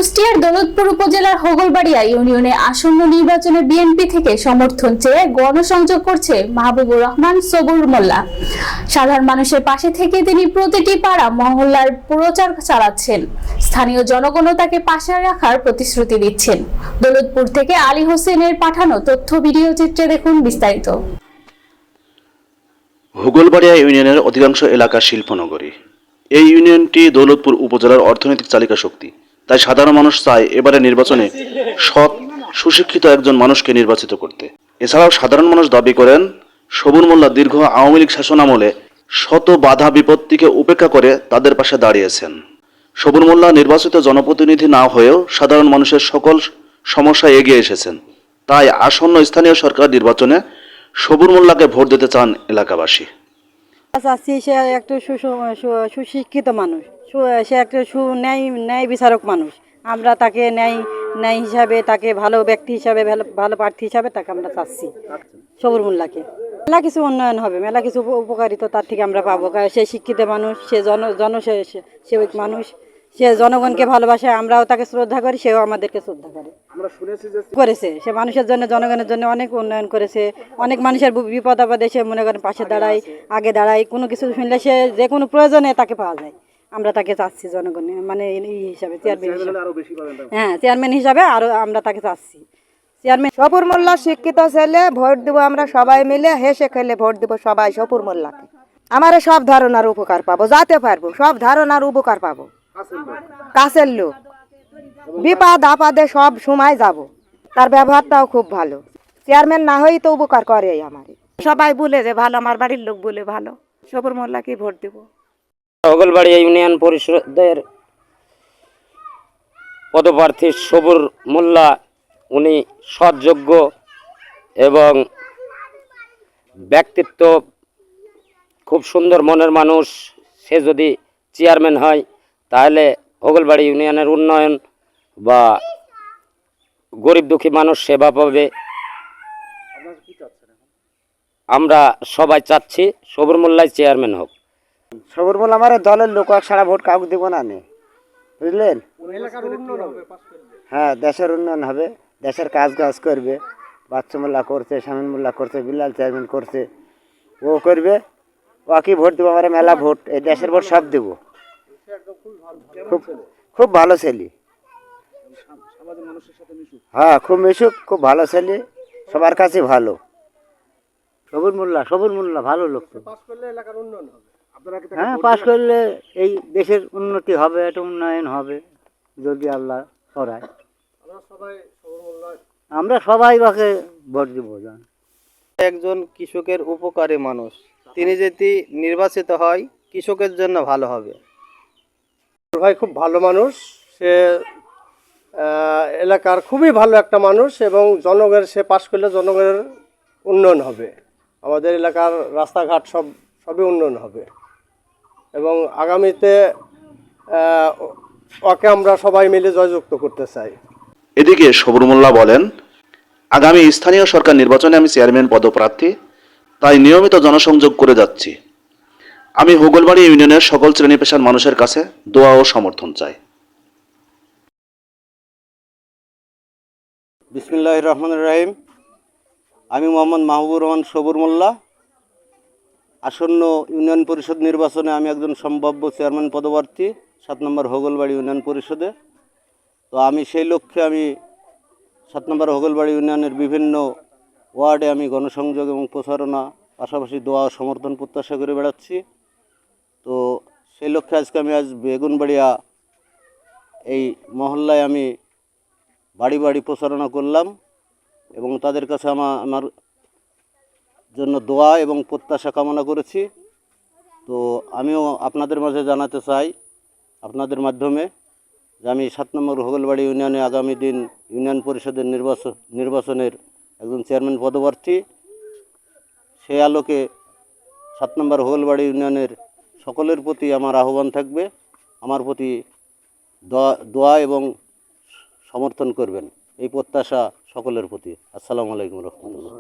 কুষ্টিয়ার দৌলতপুর উপজেলার হোগলবাড়িয়া ইউনিয়নে আসন্ন নির্বাচনে বিএনপি থেকে সমর্থন চেয়ে গণসংযোগ করছে মাহবুবুর রহমান সবুর মোল্লা। সাধারণ মানুষের পাশে থেকে তিনি প্রতিটি পাড়া মহল্লার প্রচার চালাচ্ছেন। স্থানীয় জনগণও তাকে পাশে রাখার প্রতিশ্রুতি দিচ্ছেন। দৌলতপুর থেকে আলী হোসেনের পাঠানো তথ্য ভিডিও চিত্রে দেখুন বিস্তারিত। হোগলবাড়িয়া ইউনিয়নের অধিকাংশ এলাকা শিল্পনগরী। এই ইউনিয়নটি দৌলতপুর উপজেলার অর্থনৈতিক চালিকা শক্তি। তাই সাধারণ মানুষ চায় এবারে নির্বাচনে সৎ সুশিক্ষিত একজন মানুষকে নির্বাচিত করতে। এছাড়াও সাধারণ মানুষ দাবি করেন, সবুর মোল্লা দীর্ঘ আওয়ামী লীগ শাসনামলে শত বাধা বিপত্তিকে উপেক্ষা করে তাদের পাশে দাঁড়িয়েছেন। সবুর মোল্লা নির্বাচিত জনপ্রতিনিধি না হয়েও সাধারণ মানুষের সকল সমস্যায় এগিয়ে এসেছেন। তাই আসন্ন স্থানীয় সরকার নির্বাচনে সবুর মোল্লাকে ভোট দিতে চান এলাকাবাসী। চাচ্ছি সে একটা সুশিক্ষিত মানুষ, সে একটা ন্যায় বিচারক মানুষ। আমরা তাকে ন্যায় হিসাবে, তাকে ভালো ব্যক্তি হিসাবে, ভালো প্রার্থী হিসাবে তাকে আমরা চাচ্ছি সবুর মোল্লাকে। মেলা কিছু উন্নয়ন হবে, মেলা কিছু উপকারিতা তার থেকে আমরা পাবো। সে শিক্ষিত মানুষ, সে জনসেবক মানুষ, সে জনগণকে ভালোবাসে। আমরাও তাকে শ্রদ্ধা করি, সেও আমাদেরকে শ্রদ্ধা করে। করেছে সে মানুষের জন্য, জনগণের জন্য অনেক উন্নয়ন করেছে। অনেক মানুষের বিপদ আপদে সে মনে করেন পাশে দাঁড়ায়, আগে দাঁড়ায়। কোনো কিছু শুনলে সে যে কোনো প্রয়োজনে তাকে পাওয়া যায়। আমরা তাকে চাচ্ছি জনগণের মানে হিসাবে, চেয়ারম্যান হিসাবে। হ্যাঁ, চেয়ারম্যান হিসাবে আরো আমরা তাকে চাচ্ছি। চেয়ারম্যান সবুর মোল্লা শিক্ষিত ছেলে, ভোট দিব আমরা সবাই মিলে, হেসে খেলে ভোট দিব সবাই সবুর মোল্লাকে। আমার সব ধারণার উপকার পাবো, যাতে পারবো সব ধারণার উপকার পাবো। কাছের লোক, বিপদ আপদে সব সময় যাব। তার ব্যবহারটাও খুব ভালো। চেয়ারম্যান না হয়েই তো উপকার করে আমার। সবাই বলে যে ভালো, আমার বাড়ির লোক বলে ভালো। সবুর মোল্লাকে ভোট দেব। হোগলবাড়িয়া ইউনিয়ন পরিষদের পদপ্রার্থী সবুর মোল্লা, উনি সৎযোগ্য এবং ব্যক্তিত্ব খুব সুন্দর মনের মানুষ। সে যদি চেয়ারম্যান হয় তাহলে হোগলবাড়ি ইউনিয়নের উন্নয়ন বা গরিব দুঃখী মানুষ সেবা পাবে। আমরা সবাই চাচ্ছি সবুর মোল্লাই চেয়ারম্যান হোক। সবুর মোল্লা আমার দলের লোক, সারা ভোট কাউকে দেবো না, বুঝলেন? হ্যাঁ, দেশের উন্নয়ন হবে, দেশের কাজ করবে। বাচ্চু মোল্লা করছে, শামীম মোল্লা করছে, বিলাল চেয়ারম্যান করছে, ও করবে। ওকে ভোট দেবো, আমার মেলা ভোট, এই দেশের ভোট সব দেবো। খুব ভালো ছেলে, হ্যাঁ খুব মিশুক, খুব ভালো ছেলে, সবার কাছে ভালো। সবুর মোল্লা ভালো লোক। হ্যাঁ, পাশ করলে এই দেশের উন্নতি হবে, একটা উন্নয়ন হবে যদি আল্লাহ করায়। আমরা সবাই ওকে ভোট দিব। একজন কৃষকের উপকারী মানুষ, তিনি যদি নির্বাচিত হয় কৃষকের জন্য ভালো হবে। ভাই খুব ভালো মানুষ, সে এলাকার খুবই ভালো একটা মানুষ এবং জনগণের, সে পাশ করলে জনগণের উন্নয়ন হবে। আমাদের এলাকার রাস্তাঘাট সবই উন্নয়ন হবে এবং আগামীতে ওকে আমরা সবাই মিলে জয়যুক্ত করতে চাই। এদিকে সবুর মোল্লা বলেন, আগামী স্থানীয় সরকার নির্বাচনে আমি চেয়ারম্যান পদপ্রার্থী, তাই নিয়মিত জনসংযোগ করে যাচ্ছি। আমি হোগলবাড়ি ইউনিয়নের সকল শ্রেণী পেশার মানুষের কাছে দোয়া ও সমর্থন চাই। বিসমিল্লাহির রহমানির রহিম। আমি মোহাম্মদ মাহবুবুর রহমান সবুর মোল্লা। আসন্ন ইউনিয়ন পরিষদ নির্বাচনে আমি একজন সম্ভাব্য চেয়ারম্যান পদপ্রার্থী 7 নম্বর হোগলবাড়ি ইউনিয়ন পরিষদে। তো আমি সেই লক্ষ্যে আমি 7 নম্বর হোগলবাড়ি ইউনিয়নের বিভিন্ন ওয়ার্ডে আমি গণসংযোগ এবং প্রচারণা, পাশাপাশি দোয়া ও সমর্থন প্রত্যাশা করে বেড়াচ্ছি। তো সেই লক্ষ্যে আজ বেগুনবাড়িয়া এই মহল্লায় আমি বাড়ি বাড়ি প্রচারণা করলাম এবং তাদের কাছে আমার জন্য দোয়া এবং প্রত্যাশা কামনা করেছি। তো আমিও আপনাদের মাঝে জানাতে চাই আপনাদের মাধ্যমে যে আমি 7 নম্বর হোগলবাড়ি ইউনিয়নে আগামী দিন ইউনিয়ন পরিষদের নির্বাচনের একজন চেয়ারম্যান পদপ্রার্থী। সেই আলোকে 7 নম্বর হোগলবাড়ি ইউনিয়নের সকলের প্রতি আমার আহ্বান থাকবে, আমার প্রতি দোয়া এবং সমর্থন করবেন, এই প্রত্যাশা সকলের প্রতি। আসসালামু আলাইকুম রহমতুল্লাহ।